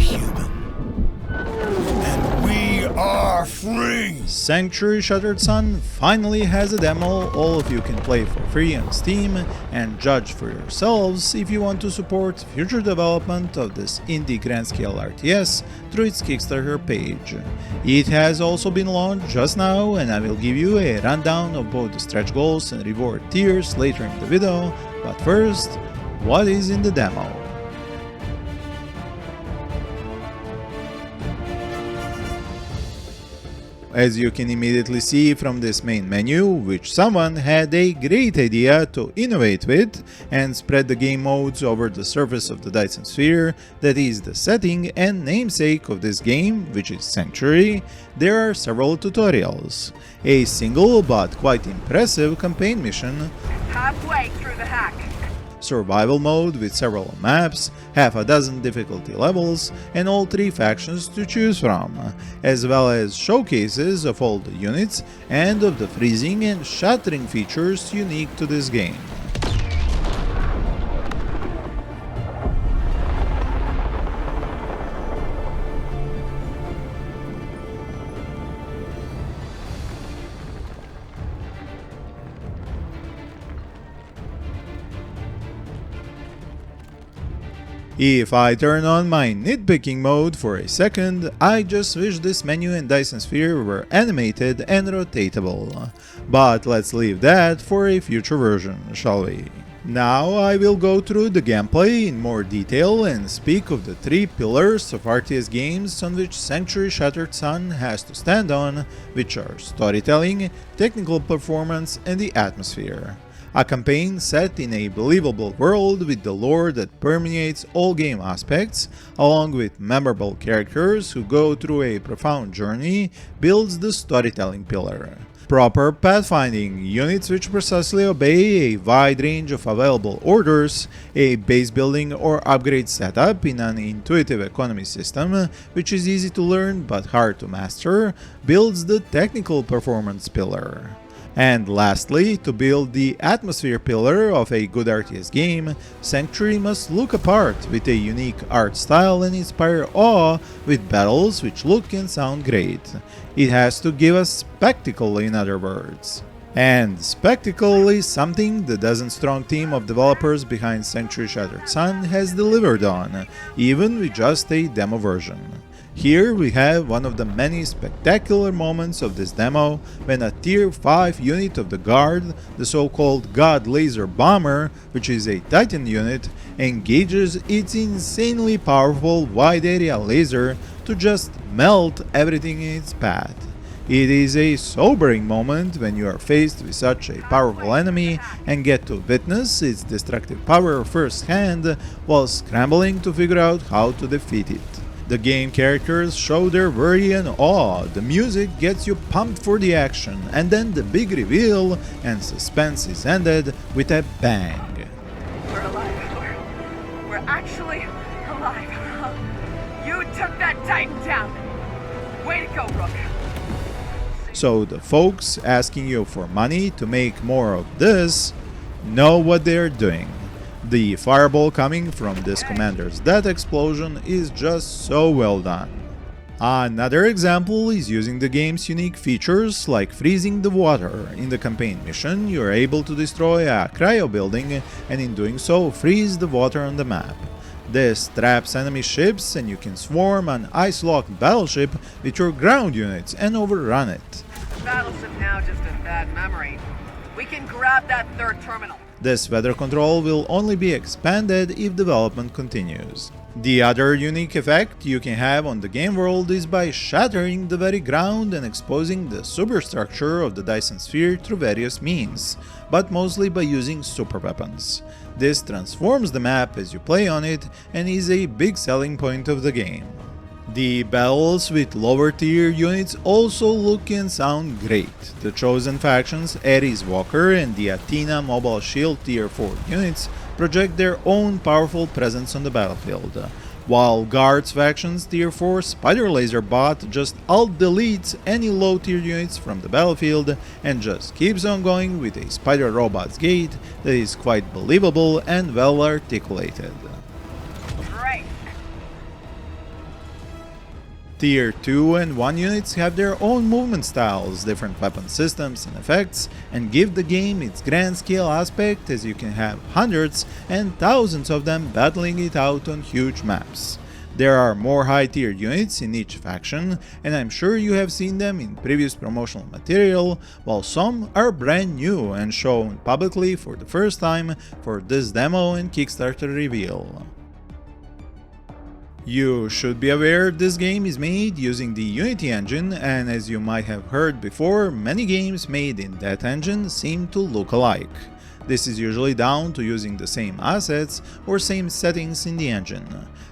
human. And we are free! Sanctuary Shattered Sun finally has a demo all of you can play for free on Steam and judge for yourselves if you want to support future development of this indie grand scale RTS through its Kickstarter page. It has also been launched just now, and I will give you a rundown of both the stretch goals and reward tiers later in the video, but first, what is in the demo? As you can immediately see from this main menu, which someone had a great idea to innovate with and spread the game modes over the surface of the Dyson Sphere, that is the setting and namesake of this game, which is Sanctuary, there are several tutorials. A single but quite impressive campaign mission, halfway through the hack. survival mode with several maps, half a dozen difficulty levels, and all 3 factions to choose from, as well as showcases of all the units and of the freezing and shattering features unique to this game. If I turn on my nitpicking mode for a second, I just wish this menu and Dyson Sphere were animated and rotatable. But let's leave that for a future version, shall we? Now I will go through the gameplay in more detail and speak of the 3 pillars of RTS games on which Sanctuary Shattered Sun has to stand on, which are storytelling, technical performance, and the atmosphere. A campaign set in a believable world with the lore that permeates all game aspects, along with memorable characters who go through a profound journey, builds the storytelling pillar. Proper pathfinding, units which precisely obey a wide range of available orders, a base building or upgrade setup in an intuitive economy system, which is easy to learn but hard to master, builds the technical performance pillar. And lastly, to build the atmosphere pillar of a good RTS game, Sanctuary must look apart with a unique art style and inspire awe with battles which look and sound great. It has to give us spectacle, in other words. And spectacle is something the dozen-strong team of developers behind Sanctuary Shattered Sun has delivered on, even with just a demo version. Here we have one of the many spectacular moments of this demo when a tier 5 unit of the Guard, the so-called God Laser Bomber, which is a Titan unit, engages its insanely powerful wide area laser to just melt everything in its path. It is a sobering moment when you are faced with such a powerful enemy and get to witness its destructive power firsthand while scrambling to figure out how to defeat it. The game characters show their worry and awe, the music gets you pumped for the action, and then the big reveal and suspense is ended with a bang. We're alive. We're actually alive. You took that Titan down. Way to go, Rook. So the folks asking you for money to make more of this know what they're doing. The fireball coming from this commander's death explosion is just so well done. Another example is using the game's unique features like freezing the water. In the campaign mission, you are able to destroy a cryo building and in doing so freeze the water on the map. This traps enemy ships and you can swarm an ice-locked battleship with your ground units and overrun it. Battleship now just a bad memory. We can grab that 3rd terminal. This weather control will only be expanded if development continues. The other unique effect you can have on the game world is by shattering the very ground and exposing the superstructure of the Dyson Sphere through various means, but mostly by using super weapons. This transforms the map as you play on it and is a big selling point of the game. The battles with lower tier units also look and sound great. The chosen factions Ares Walker and the Athena Mobile Shield tier 4 units project their own powerful presence on the battlefield, while Guards factions tier 4 Spider Laser Bot just alt-deletes any low tier units from the battlefield and just keeps on going with a Spider Robot's gait that is quite believable and well articulated. Tier 2 and 1 units have their own movement styles, different weapon systems and effects, and give the game its grand scale aspect, as you can have hundreds and thousands of them battling it out on huge maps. There are more high tier units in each faction, and I'm sure you have seen them in previous promotional material, while some are brand new and shown publicly for the first time for this demo and Kickstarter reveal. You should be aware this game is made using the Unity engine, and as you might have heard before, many games made in that engine seem to look alike. This is usually down to using the same assets or same settings in the engine.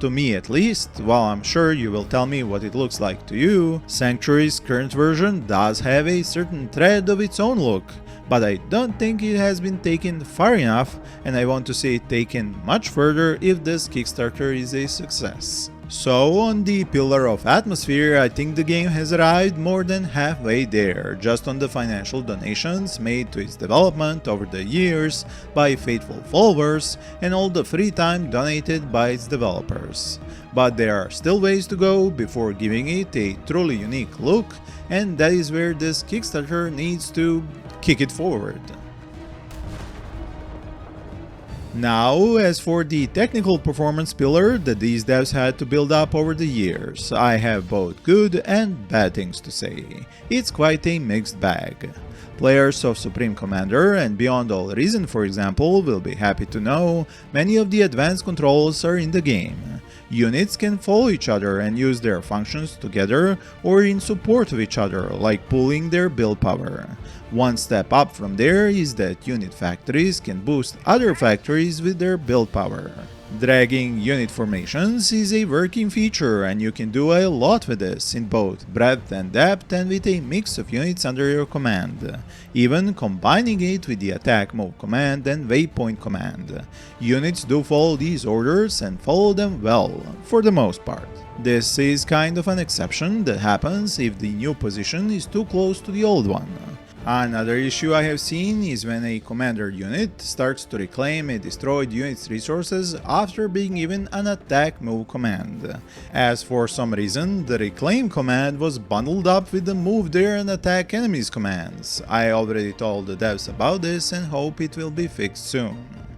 To me at least, while I'm sure you will tell me what it looks like to you, Sanctuary's current version does have a certain thread of its own look, but I don't think it has been taken far enough, and I want to see it taken much further if this Kickstarter is a success. So on the pillar of atmosphere, I think the game has arrived more than halfway there, just on the financial donations made to its development over the years by faithful followers and all the free time donated by its developers. But there are still ways to go before giving it a truly unique look, and that is where this Kickstarter needs to kick it forward. Now, as for the technical performance pillar that these devs had to build up over the years, I have both good and bad things to say. It's quite a mixed bag. Players of Supreme Commander and Beyond All Reason, for example, will be happy to know many of the advanced controls are in the game. Units can follow each other and use their functions together or in support of each other, like pooling their build power. One step up from there is that unit factories can boost other factories with their build power. Dragging unit formations is a working feature, and you can do a lot with this in both breadth and depth and with a mix of units under your command, even combining it with the attack move command and waypoint command. Units do follow these orders and follow them well, for the most part. This is kind of an exception that happens if the new position is too close to the old one. Another issue I have seen is when a commander unit starts to reclaim a destroyed unit's resources after being given an attack move command. As for some reason, the reclaim command was bundled up with the move there and attack enemies commands. I already told the devs about this and hope it will be fixed soon.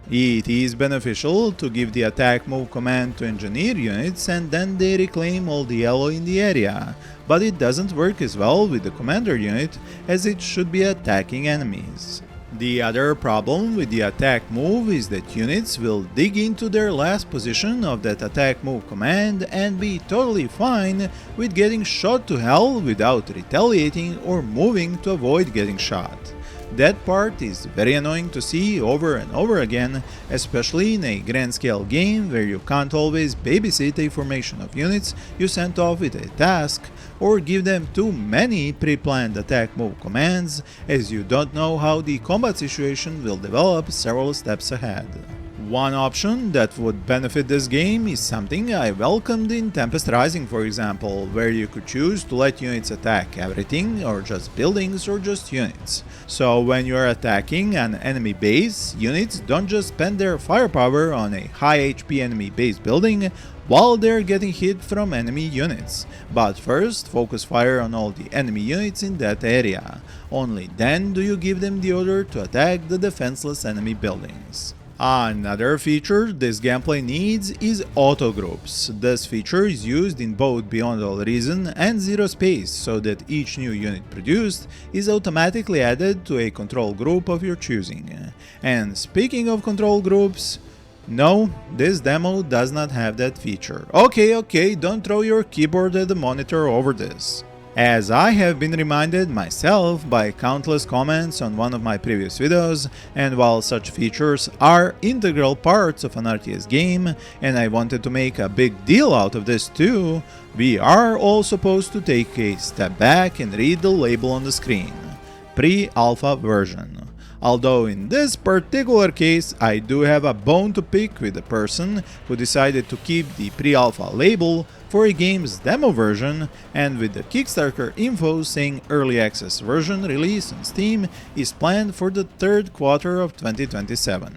It is beneficial to give the attack move command to engineer units and then they reclaim all the yellow in the area, but it doesn't work as well with the commander unit as it should be attacking enemies. The other problem with the attack move is that units will dig into their last position of that attack move command and be totally fine with getting shot to hell without retaliating or moving to avoid getting shot. That part is very annoying to see over and over again, especially in a grand scale game where you can't always babysit a formation of units you sent off with a task, or give them too many pre-planned attack move commands, as you don't know how the combat situation will develop several steps ahead. One option that would benefit this game is something I welcomed in Tempest Rising, for example, where you could choose to let units attack everything, or just buildings, or just units. So when you are attacking an enemy base, units don't just spend their firepower on a high HP enemy base building while they're getting hit from enemy units, but first focus fire on all the enemy units in that area. Only then do you give them the order to attack the defenseless enemy buildings. Another feature this gameplay needs is auto groups. This feature is used in both Beyond All Reason and Zero Space, so that each new unit produced is automatically added to a control group of your choosing. And speaking of control groups, no, this demo does not have that feature. Okay, don't throw your keyboard at the monitor over this. As I have been reminded myself by countless comments on one of my previous videos, and while such features are integral parts of an RTS game, and I wanted to make a big deal out of this too, we are all supposed to take a step back and read the label on the screen. Pre-alpha version. Although in this particular case I do have a bone to pick with the person who decided to keep the pre-alpha label for a game's demo version, and with the Kickstarter info saying early access version release on Steam is planned for the third quarter of 2027.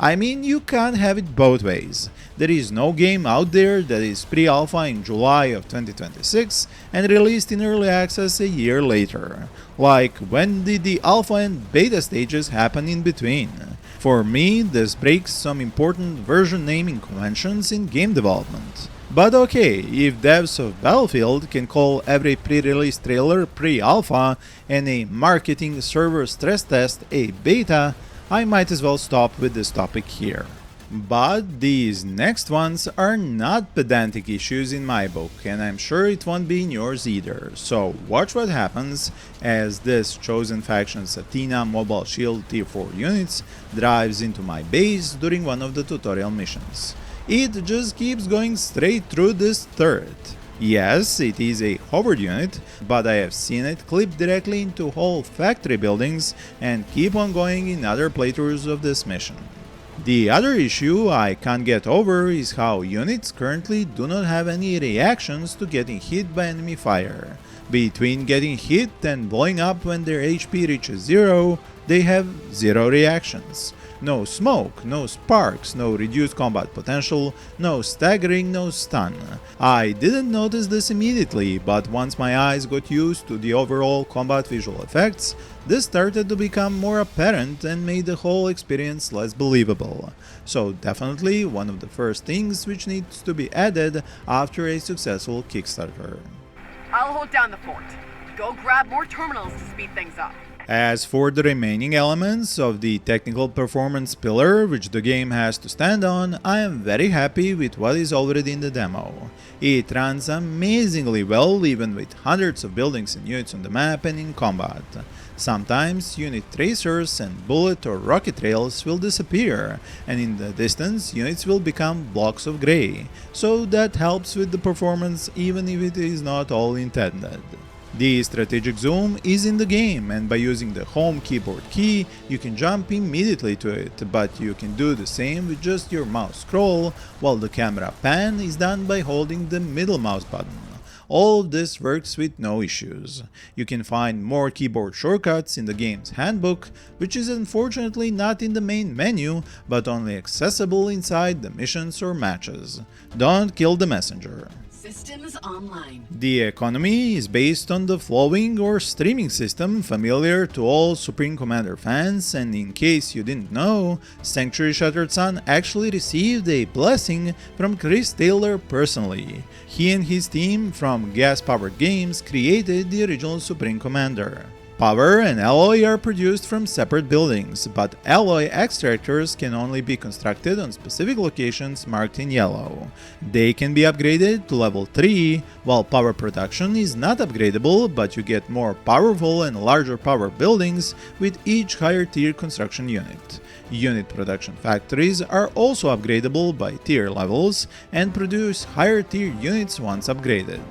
I mean, you can't have it both ways. There is no game out there that is pre-alpha in July of 2026 and released in early access a year later. Like, when did the alpha and beta stages happen in between? For me, this breaks some important version naming conventions in game development. But okay, if devs of Battlefield can call every pre-release trailer pre-alpha and a marketing server stress test a beta, I might as well stop with this topic here. But these next ones are not pedantic issues in my book, and I'm sure it won't be in yours either. So watch what happens as this chosen faction's Athena Mobile Shield Tier 4 units drives into my base during one of the tutorial missions. It just keeps going straight through this turret. Yes, it is a hovered unit, but I have seen it clip directly into whole factory buildings and keep on going in other playthroughs of this mission. The other issue I can't get over is how units currently do not have any reactions to getting hit by enemy fire. Between getting hit and blowing up when their HP reaches 0, they have 0 reactions. No smoke, no sparks, no reduced combat potential, no staggering, no stun. I didn't notice this immediately, but once my eyes got used to the overall combat visual effects, this started to become more apparent and made the whole experience less believable. So definitely one of the first things which needs to be added after a successful Kickstarter. I'll hold down the fort. Go grab more terminals to speed things up. As for the remaining elements of the technical performance pillar which the game has to stand on, I am very happy with what is already in the demo. It runs amazingly well even with hundreds of buildings and units on the map and in combat. Sometimes unit tracers and bullet or rocket trails will disappear, and in the distance units will become blocks of grey, so that helps with the performance even if it is not all intended. The strategic zoom is in the game, and by using the home keyboard key you can jump immediately to it, but you can do the same with just your mouse scroll, while the camera pan is done by holding the middle mouse button. All of this works with no issues. You can find more keyboard shortcuts in the game's handbook, which is unfortunately not in the main menu, but only accessible inside the missions or matches. Don't kill the messenger. Systems online. The economy is based on the flowing or streaming system familiar to all Supreme Commander fans, and in case you didn't know, Sanctuary Shattered Sun actually received a blessing from Chris Taylor personally. He and his team from Gas Powered Games created the original Supreme Commander. Power and alloy are produced from separate buildings, but alloy extractors can only be constructed on specific locations marked in yellow. They can be upgraded to level 3, while power production is not upgradable, but you get more powerful and larger power buildings with each higher tier construction unit. Unit production factories are also upgradable by tier levels and produce higher tier units once upgraded.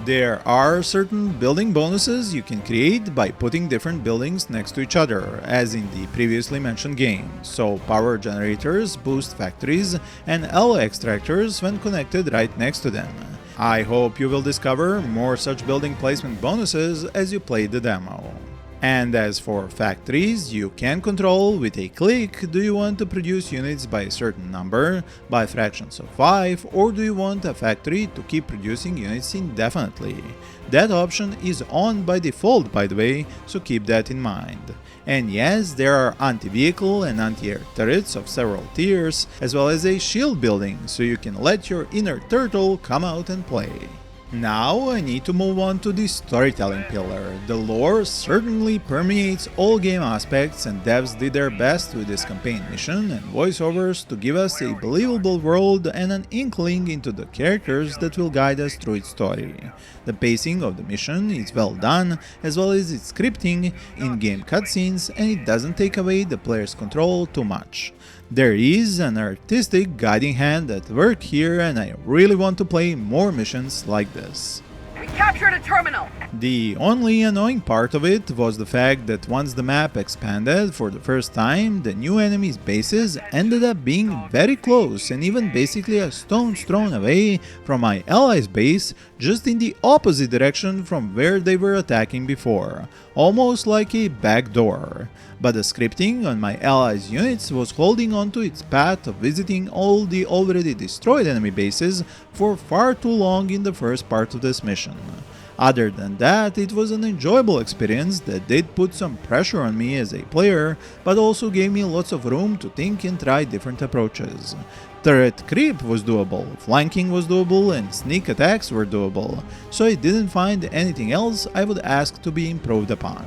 There are certain building bonuses you can create by putting different buildings next to each other, as in the previously mentioned game, so power generators boost factories and alloy extractors when connected right next to them. I hope you will discover more such building placement bonuses as you play the demo. And as for factories, you can control with a click do you want to produce units by a certain number, by fractions of 5, or do you want a factory to keep producing units indefinitely. That option is on by default, by the way, so keep that in mind. And yes, there are anti-vehicle and anti-air turrets of several tiers, as well as a shield building, so you can let your inner turtle come out and play. Now I need to move on to the storytelling pillar. The lore certainly permeates all game aspects, and devs did their best with this campaign mission and voiceovers to give us a believable world and an inkling into the characters that will guide us through its story. The pacing of the mission is well done, as well as its scripting, in-game cutscenes, and it doesn't take away the player's control too much. There is an artistic guiding hand at work here, and I really want to play more missions like this. We captured a terminal! The only annoying part of it was the fact that once the map expanded for the first time, the new enemies' bases ended up being very close and even basically a stone's thrown away from my allies' base, just in the opposite direction from where they were attacking before, almost like a backdoor. But the scripting on my allies' units was holding on to its path of visiting all the already destroyed enemy bases for far too long in the first part of this mission. Other than that, it was an enjoyable experience that did put some pressure on me as a player, but also gave me lots of room to think and try different approaches. Turret creep was doable, flanking was doable, and sneak attacks were doable, so I didn't find anything else I would ask to be improved upon.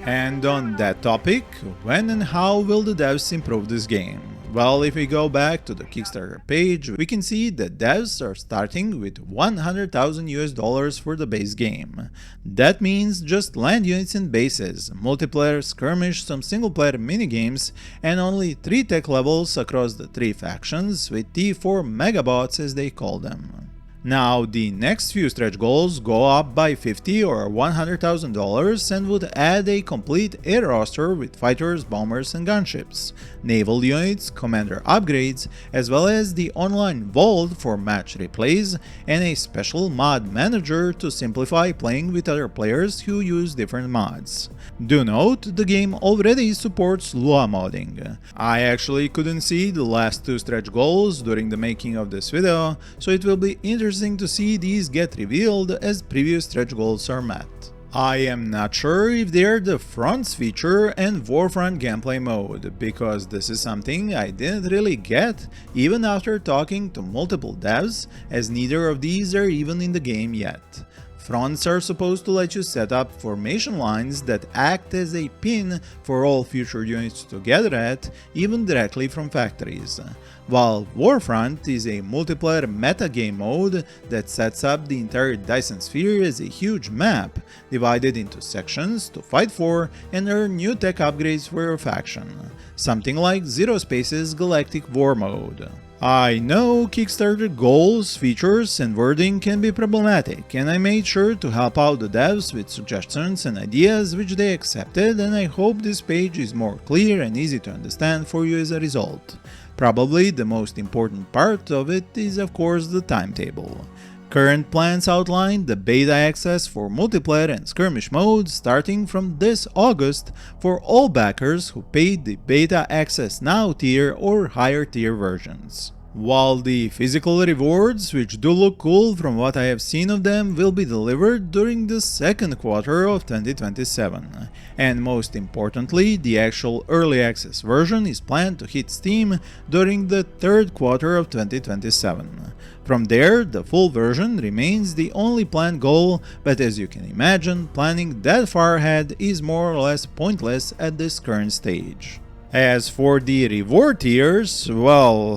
And on that topic, when and how will the devs improve this game? Well, if we go back to the Kickstarter page, we can see that devs are starting with $100,000 for the base game. That means just land units and bases, multiplayer, skirmish, some single player minigames, and only 3 tech levels across the 3 factions with T4 megabots as they call them. Now, the next few stretch goals go up by $50,000 or $100,000 and would add a complete air roster with fighters, bombers and gunships, naval units, commander upgrades, as well as the online vault for match replays and a special mod manager to simplify playing with other players who use different mods. Do note, the game already supports Lua modding. I actually couldn't see the last 2 stretch goals during the making of this video, so it will be interesting to see these get revealed as previous stretch goals are met. I am not sure if they're the fronts feature and Warfront gameplay mode, because this is something I didn't really get even after talking to multiple devs, as neither of these are even in the game yet. Fronts are supposed to let you set up formation lines that act as a pin for all future units to gather at, even directly from factories, while Warfront is a multiplayer metagame mode that sets up the entire Dyson sphere as a huge map, divided into sections to fight for and earn new tech upgrades for your faction, something like Zero Space's Galactic War mode. I know Kickstarter goals, features and wording can be problematic, and I made sure to help out the devs with suggestions and ideas which they accepted, and I hope this page is more clear and easy to understand for you as a result. Probably the most important part of it is of course the timetable. Current plans outline the beta access for multiplayer and skirmish modes starting from this August for all backers who paid the beta access now tier or higher tier versions. While the physical rewards, which do look cool from what I have seen of them, will be delivered during the second quarter of 2027. And most importantly, the actual early access version is planned to hit Steam during the third quarter of 2027. From there, the full version remains the only planned goal, but as you can imagine, planning that far ahead is more or less pointless at this current stage. As for the reward tiers, well,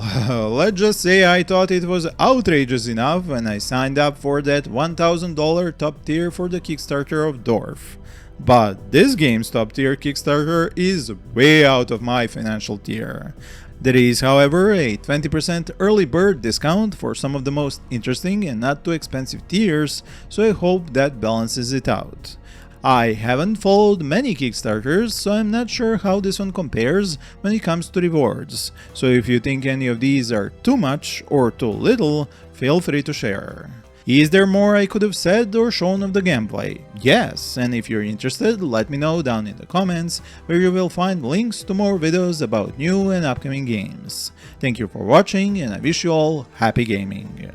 let's just say I thought it was outrageous enough when I signed up for that $1,000 top tier for the Kickstarter of Dwarf. But this game's top tier Kickstarter is way out of my financial tier. There is, however, a 20% early bird discount for some of the most interesting and not too expensive tiers, so I hope that balances it out. I haven't followed many Kickstarters, so I'm not sure how this one compares when it comes to rewards, so if you think any of these are too much or too little, feel free to share. Is there more I could have said or shown of the gameplay? Yes, and if you're interested, let me know down in the comments, where you will find links to more videos about new and upcoming games. Thank you for watching, and I wish you all happy gaming.